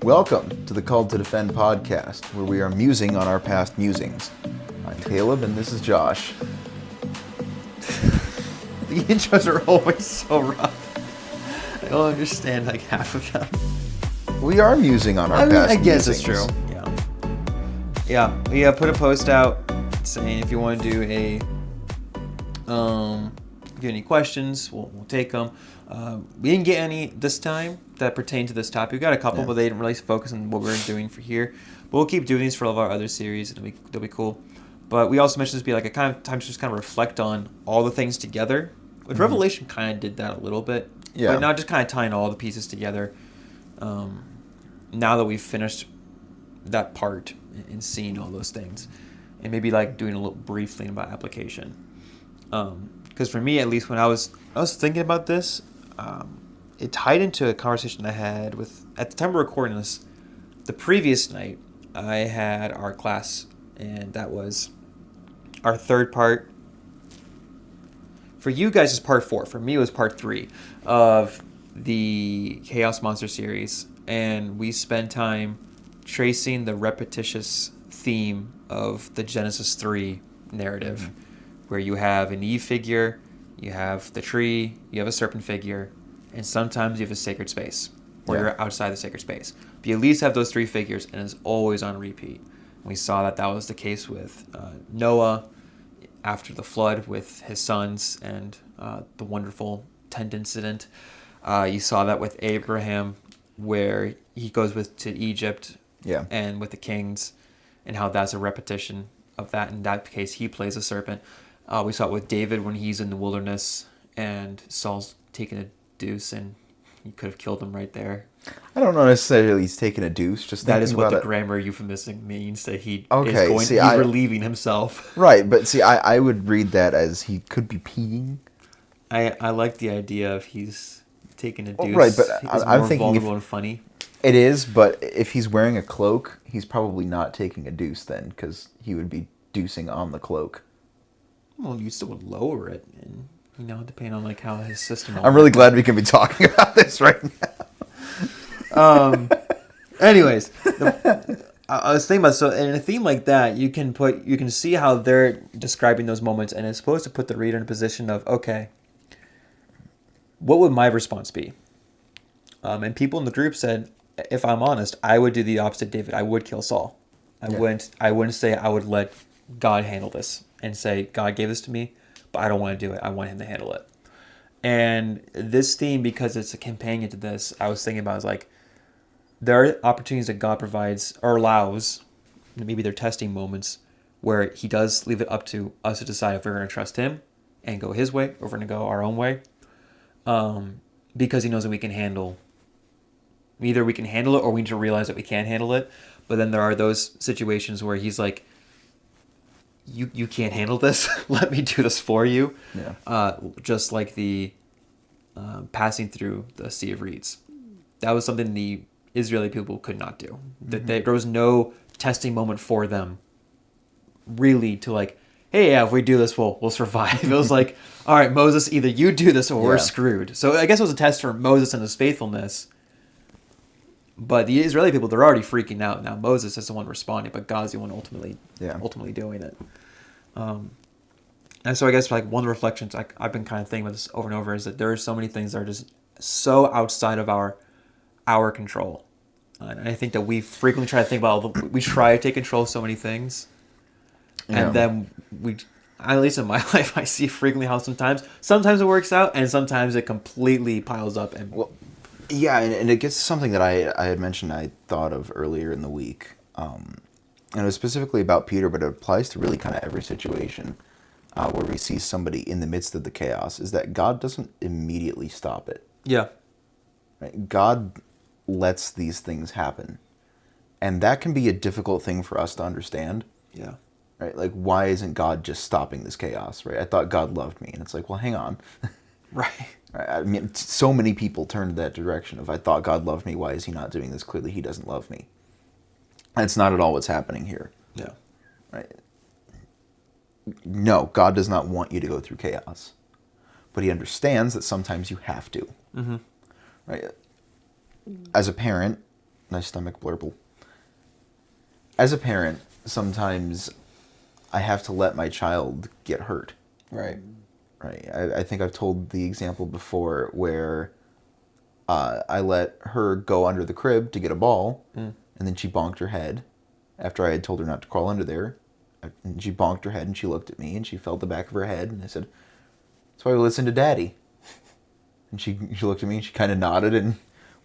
Welcome to the Called to Defend podcast, where we are musing on our past musings. I'm Caleb, and this is Josh. The intros are always so rough. I don't understand like half of them. We are musing on our past musings. I guess it's true. Yeah. We put a post out saying if you want to do a, if you have any questions, we'll take them. We didn't get any this time that pertain to this topic. We got a couple, but they didn't really focus on what we're doing for here. But we'll keep doing these for all of our other series. They'll be cool. But we also mentioned this be like a kind of time to just kind of reflect on all the things together. Which Revelation kind of did that a little bit. Yeah. But now just kind of tying all the pieces together. Now that we've finished that part and seeing all those things. And maybe like doing a little brief thing about application. Because for me, at least, when I was thinking about this, it tied into a conversation I had with, at the time of recording this, the previous night, I had our class, and that was our third part. For you guys, it's part 4. For me, it was part 3 of the Chaos Monster series, and we spent time tracing the repetitious theme of the Genesis 3 narrative, where you have an Eve figure, you have the tree, you have a serpent figure, and sometimes you have a sacred space, or you're outside the sacred space. But you at least have those 3 figures, and it's always on repeat. We saw that was the case with Noah after the flood with his sons and the wonderful tent incident. You saw that with Abraham, where he goes to Egypt and with the kings, and how that's a repetition of that. In that case, he plays a serpent. We saw it with David when he's in the wilderness and Saul's taking a deuce, and he could have killed him right there. I don't know necessarily he's taking a deuce. Just that is what the it. grammar euphemism means, that he he's relieving himself. Right, but see, I would read that as he could be peeing. I like the idea of he's taking a deuce. Right, but I'm more thinking vulnerable and funny. It is, but if he's wearing a cloak, he's probably not taking a deuce then, because he would be deucing on the cloak. Well, you still would lower it, and depending on like how his system. I'm really glad we can be talking about this right now. Anyways, I was thinking about, so in a theme like that, you can see how they're describing those moments, and it's supposed to put the reader in a position of, okay, what would my response be? And people in the group said, if I'm honest, I would do the opposite, David. I would kill Saul. I wouldn't say I would let God handle this and say, God gave this to me, but I don't want to do it. I want him to handle it. And this theme, because it's a companion to this, I was thinking about is like, there are opportunities that God provides or allows, maybe they're testing moments, where he does leave it up to us to decide if we're going to trust him and go his way, or if we're going to go our own way. Because he knows that we can handle, either we can handle it or we need to realize that we can't handle it. But then there are those situations where he's like, you can't handle this. Let me do this for you. Yeah. Just like the passing through the Sea of Reeds. That was something the Israeli people could not do. Mm-hmm. There was no testing moment for them, really, to like, hey, if we do this, we'll survive. It was like, all right, Moses, either you do this or we're screwed. So I guess it was a test for Moses and his faithfulness. But the Israeli people, they're already freaking out. Now Moses is the one responding, but God's the one ultimately doing it. And so I guess like one of the reflections I've been kind of thinking about this over and over is that there are so many things that are just so outside of our control. And I think that we frequently try to think about, we try to take control of so many things. And then at least in my life, I see frequently how sometimes it works out and sometimes it completely piles up. And and it gets to something that I had mentioned I thought of earlier in the week. And it was specifically about Peter, but it applies to really kind of every situation where we see somebody in the midst of the chaos, is that God doesn't immediately stop it. Yeah. Right? God lets these things happen. And that can be a difficult thing for us to understand. Yeah. Right? Like, why isn't God just stopping this chaos, right? I thought God loved me. And it's like, well, hang on. Right. I mean, so many people turn to that direction of, I thought God loved me. Why is he not doing this? Clearly, he doesn't love me. That's not at all what's happening here. Yeah. Right? No, God does not want you to go through chaos. But he understands that sometimes you have to. Mm-hmm. Right? As a parent, Nice stomach blurble. As a parent, sometimes I have to let my child get hurt. Right. Right. I think I've told the example before where I let her go under the crib to get a ball, and then she bonked her head after I had told her not to crawl under there. And she bonked her head, and she looked at me, and she felt the back of her head, and I said, "That's why we listen to Daddy." And she looked at me, and she kind of nodded and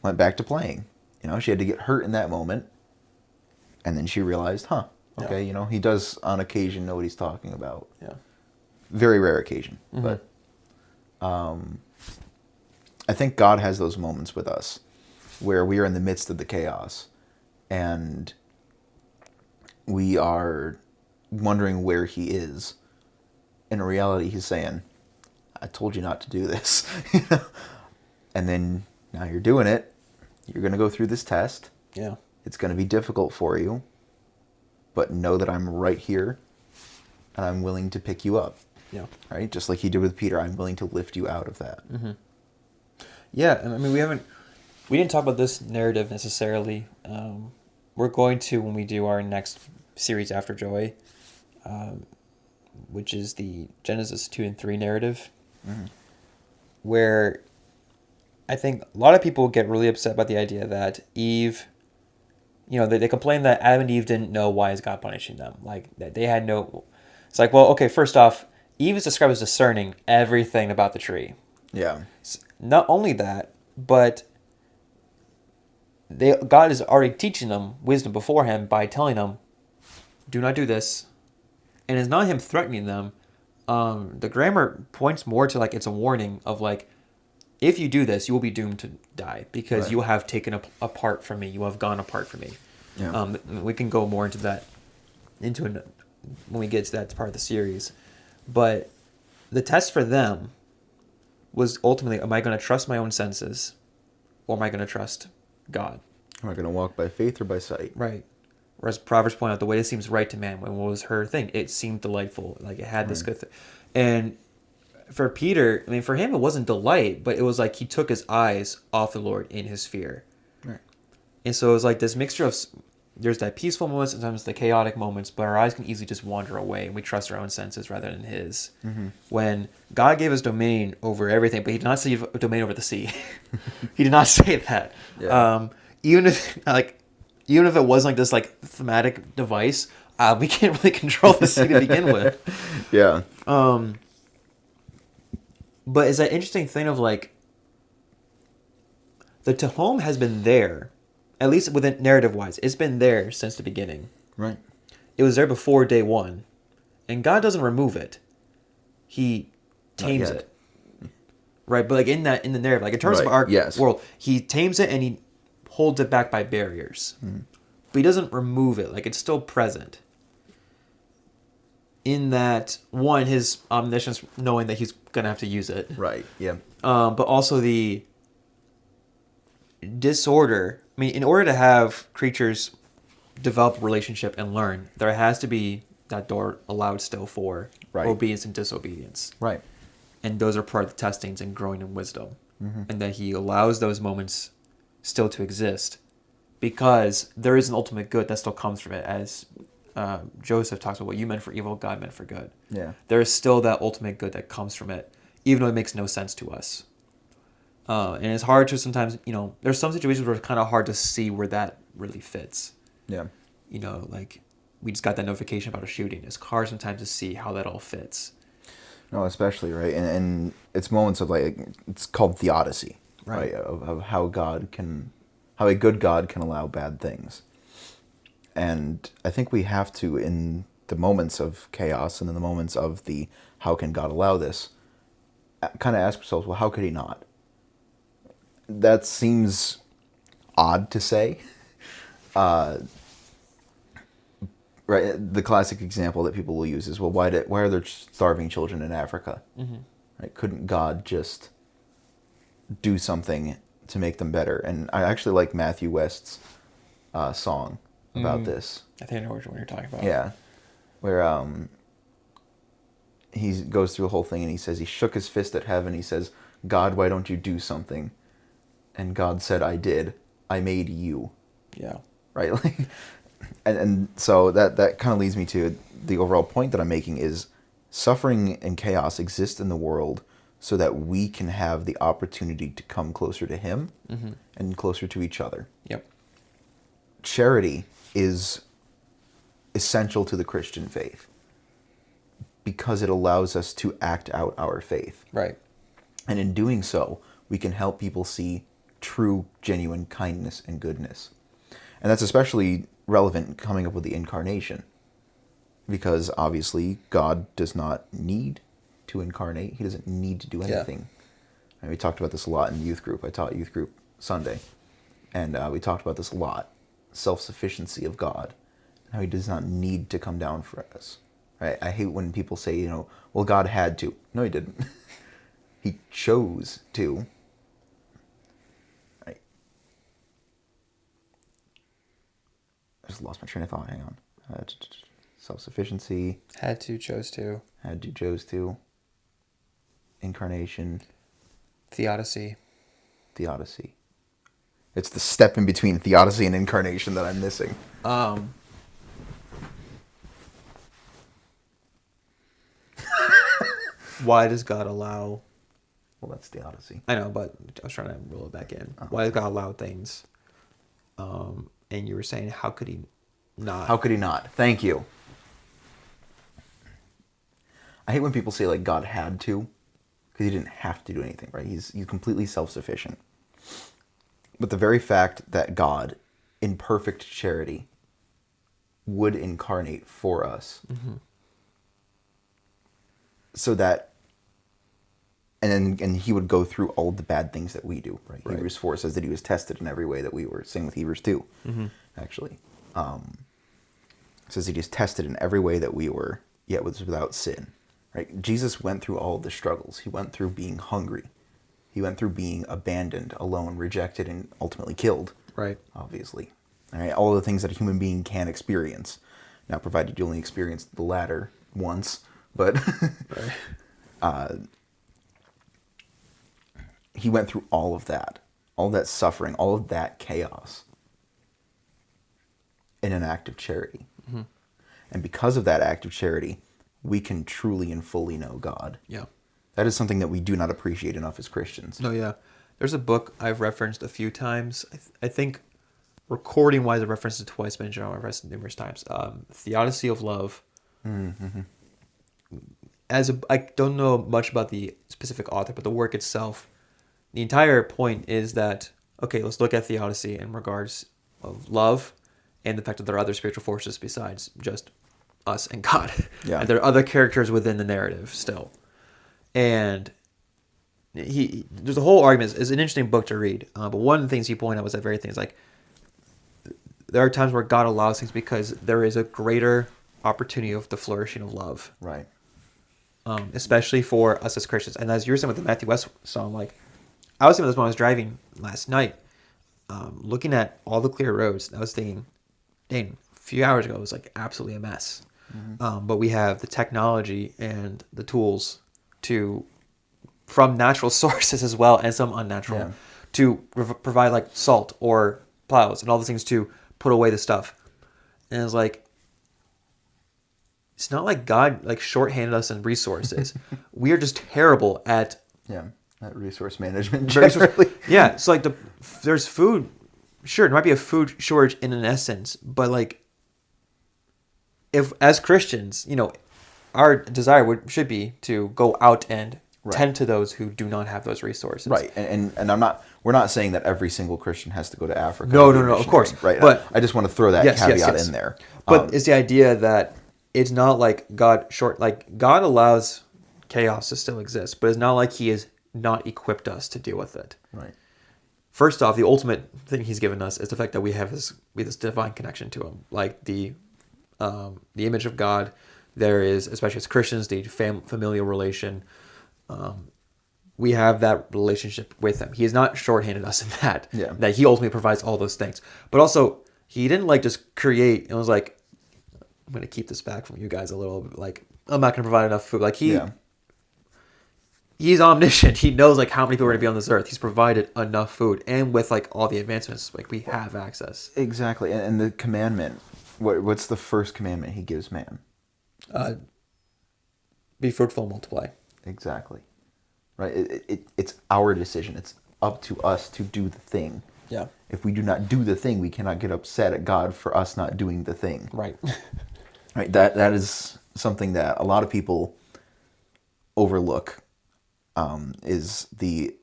went back to playing. You know, she had to get hurt in that moment, and then she realized, okay, Yeah. he does on occasion know what he's talking about. Yeah. Very rare occasion, but I think God has those moments with us where we are in the midst of the chaos and we are wondering where he is. In reality, he's saying, I told you not to do this. And then now you're doing it. You're going to go through this test. Yeah. It's going to be difficult for you, but know that I'm right here and I'm willing to pick you up. Yeah. Right? Just like he did with Peter, I'm willing to lift you out of that. Mm-hmm. Yeah, I mean, we didn't talk about this narrative necessarily. We're going to when we do our next series after Joy, which is the Genesis 2 and 3 narrative, where I think a lot of people get really upset about the idea that Eve, they complain that Adam and Eve didn't know why is God punishing them. Like, that they had no... It's like, well, okay, first off, Eve is described as discerning everything about the tree. Yeah. Not only that, but God is already teaching them wisdom beforehand by telling them, do not do this. And it's not him threatening them. The grammar points more to like it's a warning of like, if you do this, you will be doomed to die because you have taken apart from me. You have gone apart from me. Yeah. We can go more into that when we get to that part of the series. But the test for them was ultimately, am I going to trust my own senses or am I going to trust God? Am I going to walk by faith or by sight? Right. Whereas Proverbs point out, the way it seems right to man, when what was her thing? It seemed delightful. Like it had this good thing. And for Peter, I mean, for him, it wasn't delight, but it was like he took his eyes off the Lord in his fear. Right. And so it was like this mixture of, there's that peaceful moments, sometimes the chaotic moments, but our eyes can easily just wander away and we trust our own senses rather than his. Mm-hmm. When God gave us domain over everything, but he did not say domain over the sea. He did not say that. Yeah. Even if it wasn't like this like thematic device, we can't really control the sea to begin with. Yeah. But it's that interesting thing of like, the Tehom has been there, at least within narrative-wise. It's been there since the beginning. Right. It was there before day one. And God doesn't remove it. He tames it. Right? But like in the narrative, like in terms of our world, he tames it and he holds it back by barriers. Mm. But he doesn't remove it. Like it's still present. In that, one, his omniscience, knowing that he's going to have to use it. Right, yeah. But also the disorder. I mean, in order to have creatures develop a relationship and learn, there has to be that door allowed still for obedience and disobedience. Right. And those are part of the testings and growing in wisdom. Mm-hmm. And that he allows those moments still to exist because there is an ultimate good that still comes from it, as Joseph talks about what you meant for evil, God meant for good. Yeah. There is still that ultimate good that comes from it, even though it makes no sense to us. And it's hard to sometimes, there's some situations where it's kind of hard to see where that really fits. Yeah. Like we just got that notification about a shooting. It's hard sometimes to see how that all fits. No, especially, right? And it's moments of like, it's called Theodicy, right? Of how how a good God can allow bad things. And I think we have to, in the moments of chaos and in the moments of how can God allow this, kind of ask ourselves, well, how could he not? That seems odd to say. Right. The classic example that people will use is, well, why are there starving children in Africa? Mm-hmm. Right? Couldn't God just do something to make them better? And I actually like Matthew West's song about this. I think I know which one you're talking about. Yeah. Where he goes through the whole thing and he says, he shook his fist at heaven. He says, God, why don't you do something? And God said, I did. I made you. Yeah. right? Like, and so that kind of leads me to the overall point that I'm making is suffering and chaos exist in the world so that we can have the opportunity to come closer to Him and closer to each other. Yep. Charity is essential to the Christian faith because it allows us to act out our faith. Right. And in doing so, we can help people see true, genuine kindness and goodness. And that's especially relevant coming up with the Incarnation. Because obviously, God does not need to incarnate. He doesn't need to do anything. And we talked about this a lot in youth group. I taught youth group Sunday. And we talked about this a lot. Self-sufficiency of God. How He does not need to come down for us. Right? I hate when people say, well, God had to. No, He didn't. He chose to. Right. I just lost my train of thought. Hang on. Self-sufficiency. Had to, chose to. Had to, chose to. Incarnation. Theodicy. Theodicy. It's the step in between theodicy and incarnation that I'm missing. Why does God allow... Well, that's theodicy. I know, but I was trying to roll it back in. Why does God allow things? And you were saying, how could He not? How could He not? Thank you. I hate when people say, like, God had to, because He didn't have to do anything, right? He's completely self-sufficient. But the very fact that God, in perfect charity, would incarnate for us, so that, and He would go through all the bad things that we do, right? Hebrews 4 says that He was tested in every way that we were. Same with Hebrews 2, actually. It says that He is tested in every way that we were, yet was without sin. Right? Jesus went through all of the struggles. He went through being hungry. He went through being abandoned, alone, rejected, and ultimately killed. Right. Obviously. All right? All of the things that a human being can experience. Now, provided you only experience the latter once, but He went through all of that suffering, all of that chaos in an act of charity. And because of that act of charity, we can truly and fully know God. Yeah. That is something that we do not appreciate enough as Christians. No, yeah. There's a book I've referenced a few times. I think recording-wise, I've referenced it twice, but in general, I've referenced it numerous times. Theodicy of Love. I don't know much about the specific author, but the work itself, the entire point is that, okay, let's look at theodicy in regards of love and the fact that there are other spiritual forces besides just us and God. Yeah. And there are other characters within the narrative still. And there's a whole argument. It's an interesting book to read. But one of the things he pointed out was that very thing. It's like, there are times where God allows things because there is a greater opportunity of the flourishing of love. Right. Especially for us as Christians. And as you were saying with the Matthew West song, like, I was thinking this when I was driving last night, looking at all the clear roads, I was thinking, dang, a few hours ago, it was like absolutely a mess. But we have the technology and the tools from natural sources as well as some unnatural, to provide like salt or plows and all the things to put away the stuff. And it's like, it's not like God like shorthanded us in resources. We are just terrible at that resource management generally. It's like there's food. Sure, there might be a food shortage in an essence, but like, if as Christians, our desire should be to go out and tend to those who do not have those resources. Right, and we're not saying that every single Christian has to go to Africa. No, of course. Right, but I just want to throw that caveat in there. But it's the idea that it's not like God allows chaos to still exist, but it's not like He has not equipped us to deal with it. Right. First off, the ultimate thing He's given us is the fact that we have this divine connection to Him, like the image of God. There is, especially as Christians, the familial relation. We have that relationship with Him. He has not shorthanded us in that. Yeah. That He ultimately provides all those things. But also, He didn't like just create and was like, I'm going to keep this back from you guys a little bit. Like, I'm not going to provide enough food. Like He he's omniscient. He knows like how many people are going to be on this earth. He's provided enough food, and with like all the advancements, like we have access. Exactly. And the commandment, what's the first commandment he gives man? Be fruitful and multiply. Exactly. Right. It's our decision. It's up to us to do the thing. Yeah. If we do not do the thing, we cannot get upset at God for us not doing the thing. Right. Right. That is something that a lot of people overlook. Is the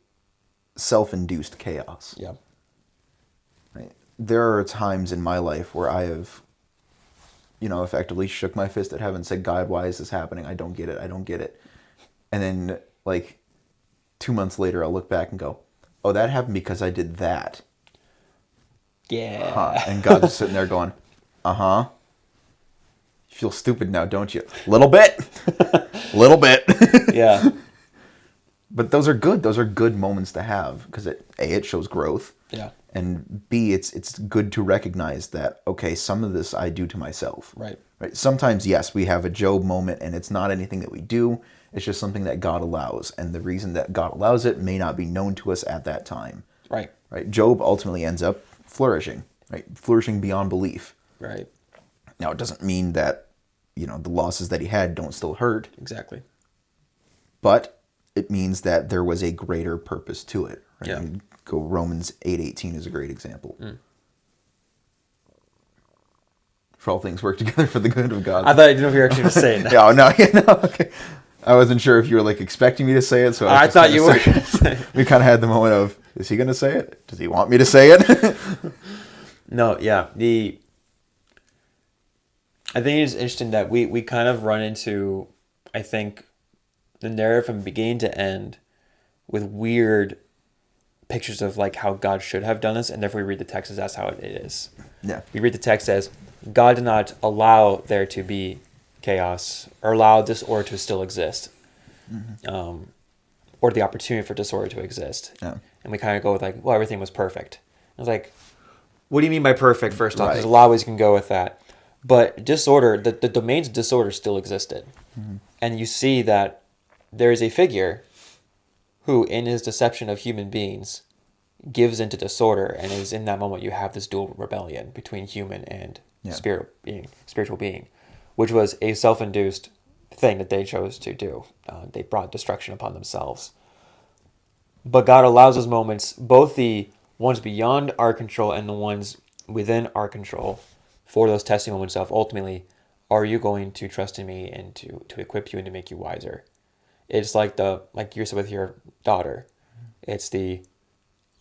self-induced chaos. Yeah. Right. There are times in my life where I have, effectively shook my fist at heaven and said, God, why is this happening? I don't get it. I don't get it. And then, like, 2 months later, I'll look back and go, oh, that happened because I did that. Yeah. Huh. And God's just sitting there going, uh-huh. You feel stupid now, don't you? Little bit. Little bit. Yeah. But those are good. Those are good moments to have because it shows growth. Yeah. And B, it's good to recognize that, okay, some of this I do to myself. Right. Right. Sometimes, yes, we have a Job moment and it's not anything that we do. It's just something that God allows. And the reason that God allows it may not be known to us at that time. Right. Right. Job ultimately ends up flourishing. Right. Flourishing beyond belief. Right. Now, it doesn't mean that, the losses that he had don't still hurt. Exactly. But it means that there was a greater purpose to it. Right? Yeah. Go Romans 8:18 is a great example. For all things work together for the good of God. I thought I didn't know if you were actually going to say it. Yeah, no, okay. I wasn't sure if you were like expecting me to say it, so I thought you were going to say it. We kind of had the moment of, is he going to say it? Does he want me to say it? No, yeah. I think it's interesting that we kind of run into, I think, the narrative from beginning to end with weird pictures of like how God should have done this, and therefore we read the text as that's how it is. Yeah. We read the text as God did not allow there to be chaos or allow disorder to still exist, or the opportunity for disorder to exist. Yeah. And we kind of go with like, well, everything was perfect. I was like, what do you mean by perfect? First off, Right. there's a lot of ways you can go with that. But disorder, the domains of disorder still existed. And you see that there is a figure who, in his deception of human beings, gives into disorder, and is in that moment you have this dual rebellion between human and spiritual being, which was a self-induced thing that they chose to do. They brought destruction upon themselves. But God allows those moments, both the ones beyond our control and the ones within our control, for those testing moments of ultimately, are you going to trust in me and to equip you and to make you wiser? It's like you said with your daughter. It's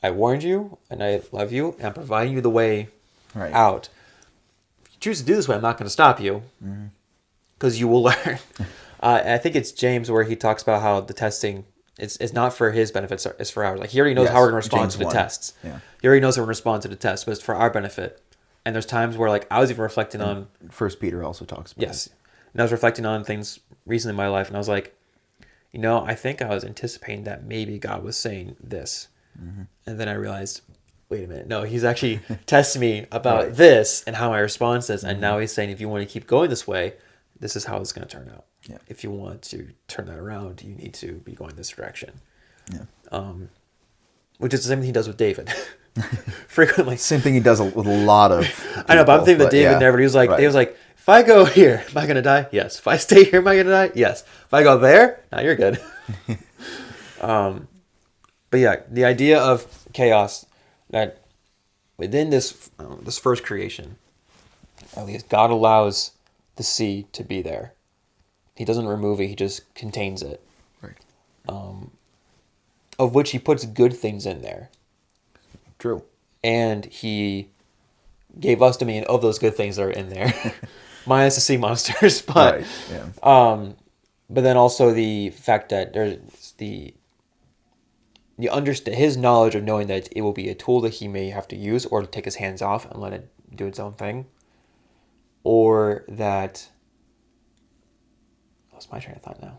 I warned you and I love you and I'm providing you the way out. If you choose to do this way, I'm not going to stop you because you will learn. I think it's James where he talks about how the testing it's not for his benefits, it's for ours. Like he already knows how we're going to respond James to the 1. tests. Yeah. He already knows how we're going to respond to the tests, but it's for our benefit. And there's times where like I was even reflecting on First Peter also talks about it. And I was reflecting on things recently in my life and I was like, I think I was anticipating that maybe God was saying this. And then I realized, wait a minute, no, he's actually testing me about this and how my response is. And now he's saying, if you want to keep going this way, this is how it's going to turn out. Yeah. If you want to turn that around, you need to be going this direction. Yeah. Which is the same thing he does with David. Frequently. Same thing he does with a lot of people, I know, but I'm thinking that David never, he was like, if I go here, am I going to die? Yes. If I stay here, am I going to die? Yes. If I go there, now you're good. But yeah, the idea of chaos, that within this first creation, at least God allows the sea to be there. He doesn't remove it, he just contains it. Right. Of which he puts good things in there. True. And he gave us dominion of those good things that are in there. Minus the sea monsters. But Right. Yeah. but then also the fact that there's his knowledge of knowing that it will be a tool that he may have to use or to take his hands off and let it do its own thing. Or that... What's my train of thought now?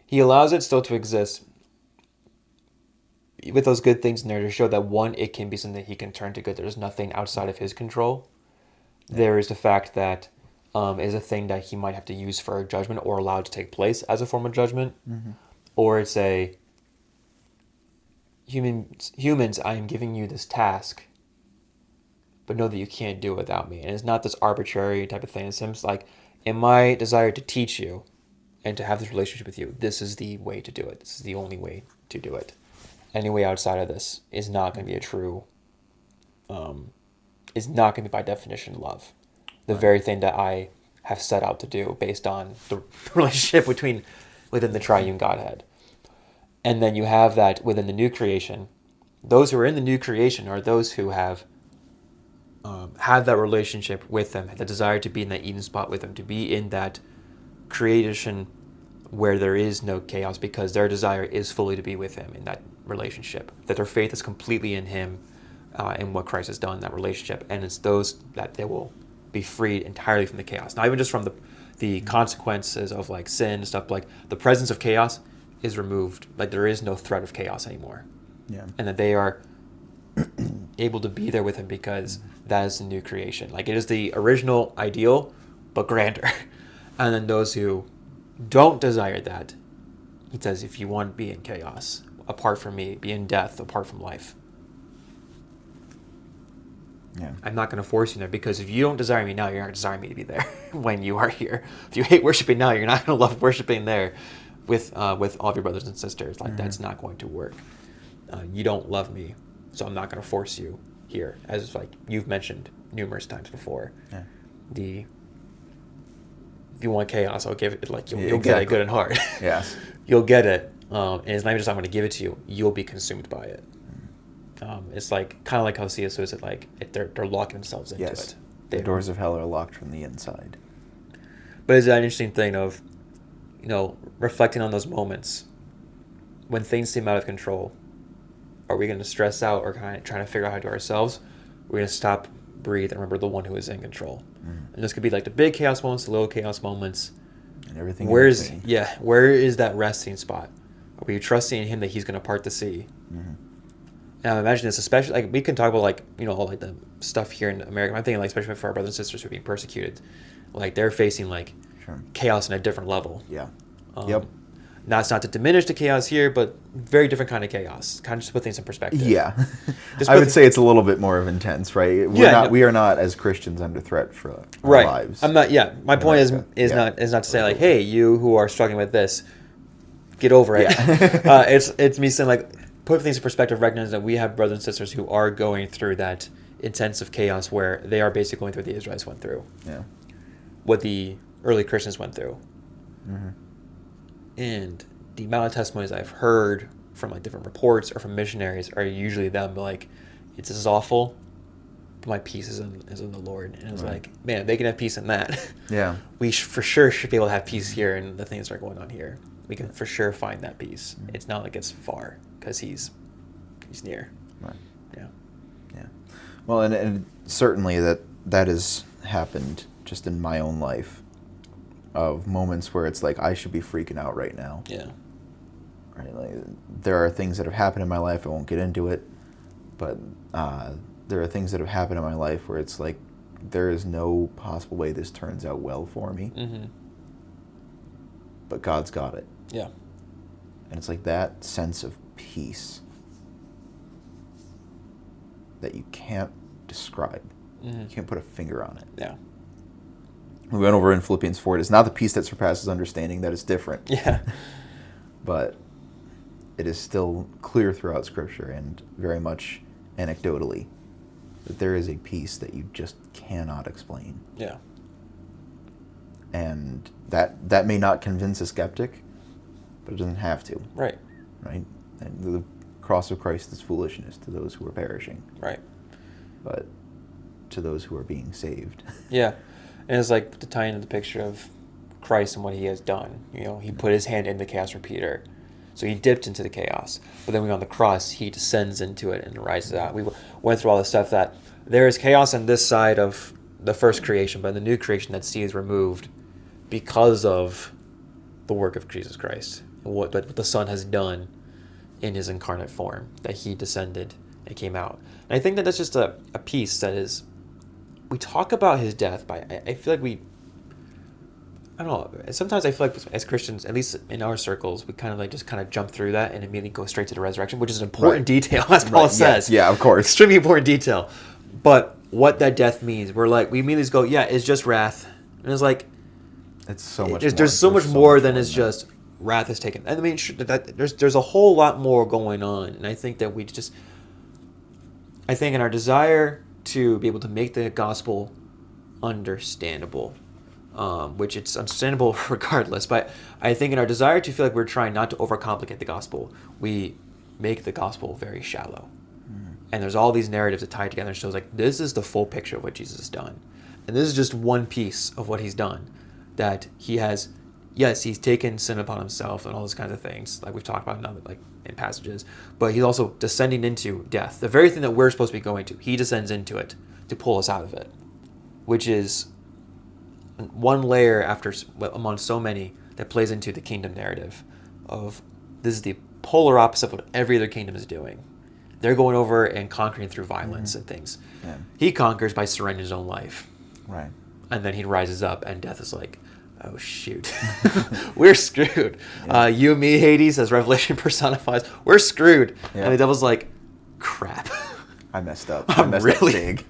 He allows it still to exist with those good things in there to show that, one, it can be something that he can turn to good. There's nothing outside of his control. There is the fact that is a thing that he might have to use for judgment or allow to take place as a form of judgment, or it's a humans. I am giving you this task, but know that you can't do it without me. And it's not this arbitrary type of thing. It's him like, in my desire to teach you and to have this relationship with you, this is the way to do it. This is the only way to do it. Any way outside of this is not going to be a true, is not going to be by definition love. The very thing that I have set out to do based on the relationship within the triune Godhead. And then you have that within the new creation. Those who are in the new creation are those who have had that relationship with them, the desire to be in that Eden spot with them, to be in that creation where there is no chaos, because their desire is fully to be with him in that relationship, that their faith is completely in him, in what Christ has done in that relationship. And it's those that they will be freed entirely from the chaos, not even just from the consequences of like sin and stuff, like the presence of chaos is removed. Like there is no threat of chaos anymore. Yeah. And that they are able to be there with him because that is the new creation. Like it is the original ideal, but grander. And then those who don't desire that, he says, if you want to be in chaos, apart from me, be in death, apart from life. Yeah. I'm not going to force you there, because if you don't desire me now, you're not desiring me to be there when you are here. If you hate worshiping now, you're not going to love worshiping there with all of your brothers and sisters. Like that's not going to work. You don't love me, so I'm not going to force you here, as like you've mentioned numerous times before. Yeah. If you want chaos, I'll give it. Like you'll get it good and hard. Yes. You'll get it, and it's not even just I'm going to give it to you. You'll be consumed by it. It's like kind of like how C.S. Lewis said, like they're locking themselves into it. The doors of hell are locked from the inside. But it's an interesting thing of, reflecting on those moments when things seem out of control. Are we going to stress out or kind of trying to figure out how to do it ourselves? We're going to stop, breathe, and remember the one who is in control. And this could be like the big chaos moments, the little chaos moments, and everything. Where is that resting spot? Are we trusting in him that he's going to part the sea? And I imagine this, especially like we can talk about like all like the stuff here in America. I'm thinking like especially for our brothers and sisters who are being persecuted, like they're facing like chaos on a different level. Yeah. That's not to diminish the chaos here, but very different kind of chaos. Kind of just put things in perspective. Yeah. I would say it's a little bit more of intense, right? We are not as Christians under threat for our lives. I'm not. Yeah. My point is not to say like, hey, you who are struggling with this, get over it. It's me saying like, put things in perspective, recognize that we have brothers and sisters who are going through that intensive chaos where they are basically going through what the Israelites went through. Yeah. What the early Christians went through. And the amount of testimonies I've heard from like different reports or from missionaries are usually them like, this is awful, but my peace is in the Lord. And it's like, man, they can have peace in that. Yeah. We for sure should be able to have peace here in the things that are going on here. We can for sure find that peace. It's not like it's far, because he's near. Right. Yeah. Yeah. Well, and certainly that has happened just in my own life, of moments where it's like I should be freaking out right now. Yeah. Right. Like there are things that have happened in my life. I won't get into it, but there are things that have happened in my life where it's like there is no possible way this turns out well for me. But God's got it. Yeah. And it's like that sense of peace that you can't describe. You can't put a finger on it. Yeah. We went over in Philippians 4. It is not the peace that surpasses understanding, that is different. Yeah. But it is still clear throughout Scripture and very much anecdotally that there is a peace that you just cannot explain. Yeah. And that may not convince a skeptic, but it doesn't have to. Right. Right? And the cross of Christ is foolishness to those who are perishing. Right. But to those who are being saved. Yeah. And it's like to tie into the picture of Christ and what he has done. He put his hand in the chaos for Peter. So he dipped into the chaos. But then when on the cross, he descends into it and rises out. We went through all this stuff that there is chaos on this side of the first creation, but in the new creation, that sea is removed because of the work of Jesus Christ. What the Son has done in his incarnate form, that he descended and came out. And I think that that's just a piece that is... We talk about his death, but I feel like we I don't know. Sometimes I feel like as Christians, at least in our circles, we kind of like just kind of jump through that and immediately go straight to the resurrection, which is an important detail, as Paul says. Yeah, of course. Extremely important detail. But what that death means, we immediately just go, yeah, it's just wrath. And it's like, it's so much. There's so much more than it's just wrath is taken. I mean, there's a whole lot more going on, and I think that I think in our desire to be able to make the gospel understandable, which it's understandable regardless, but I think in our desire to feel like we're trying not to overcomplicate the gospel, we make the gospel very shallow. And there's all these narratives that tie together and shows like this is the full picture of what Jesus has done. And this is just one piece of what he's done. That he has, yes, he's taken sin upon himself and all those kinds of things, like we've talked about in passages, but he's also descending into death. The very thing that we're supposed to be going to, he descends into it to pull us out of it, which is one layer among so many that plays into the kingdom narrative of this is the polar opposite of what every other kingdom is doing. They're going over and conquering through violence and things. Yeah. He conquers by surrendering his own life. Right. And then he rises up and death is like, oh, shoot. We're screwed. Yeah. You and me, Hades, as Revelation personifies, we're screwed. Yeah. And the devil's like, crap. I messed up. I messed up big.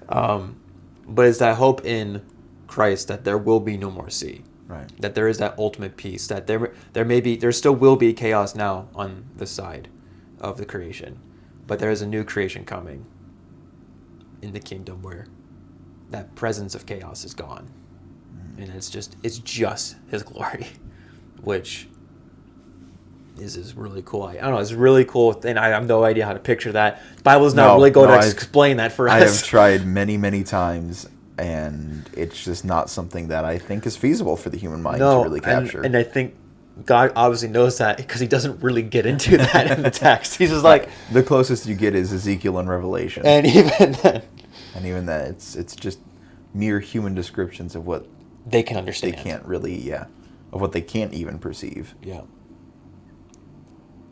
But it's that hope in Christ that there will be no more sea. Right. That there is that ultimate peace. That there still will be chaos now on the side of the creation. But there is a new creation coming in the kingdom where that presence of chaos is gone. And it's just his glory, which is really cool. I don't know, it's really cool, and I have no idea how to picture that. The Bible's not really going to explain that for us. I have tried many, many times, and it's just not something that I think is feasible for the human mind to really capture. And I think God obviously knows that because he doesn't really get into that in the text. He's just like... The closest you get is Ezekiel and Revelation. And even then, it's just mere human descriptions of what they can understand. They can't really, of what they can't even perceive. Yeah.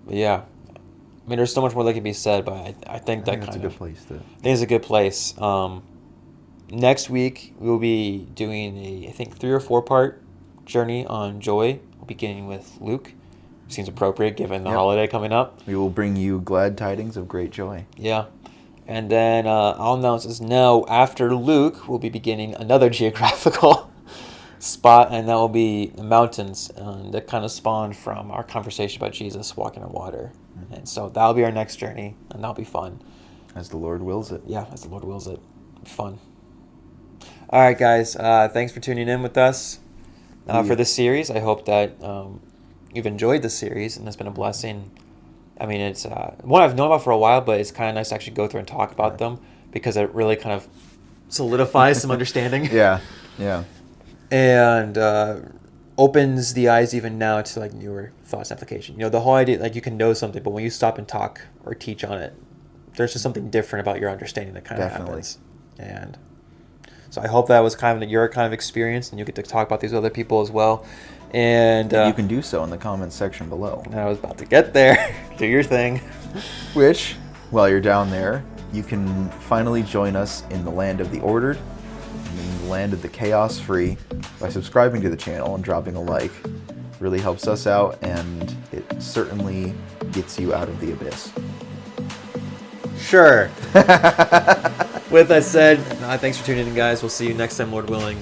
But yeah. I mean, there's so much more that can be said, but I think that's a good place to... I think it's a good place. Next week, we'll be doing I think 3 or 4 part journey on joy, beginning with Luke. Seems appropriate given the holiday coming up. We will bring you glad tidings of great joy. Yeah. And then I'll announce this now. After Luke, we'll be beginning another geographical spot, and that will be the mountains, that kind of spawned from our conversation about Jesus walking on water. Mm-hmm. And so that'll be our next journey, and that'll be fun. As the Lord wills it. Yeah, as the Lord wills it. Fun. All right, guys. Thanks for tuning in with us for this series. I hope that you've enjoyed the series, and it's been a blessing. I mean, it's one I've known about for a while, but it's kind of nice to actually go through and talk about them because it really kind of solidifies some understanding. Yeah. And opens the eyes even now to like newer thoughts and application. You know, the whole idea, like you can know something, but when you stop and talk or teach on it, there's just something different about your understanding that kind of happens. And so I hope that was kind of your kind of experience, and you get to talk about these other people as well. And you can do so in the comments section below. I was about to get there. Do your thing. Which, while you're down there, you can finally join us in the land of the ordered, in the land of the chaos-free, by subscribing to the channel and dropping a like. It really helps us out, and it certainly gets you out of the abyss. Sure. With that said, thanks for tuning in, guys. We'll see you next time, Lord willing.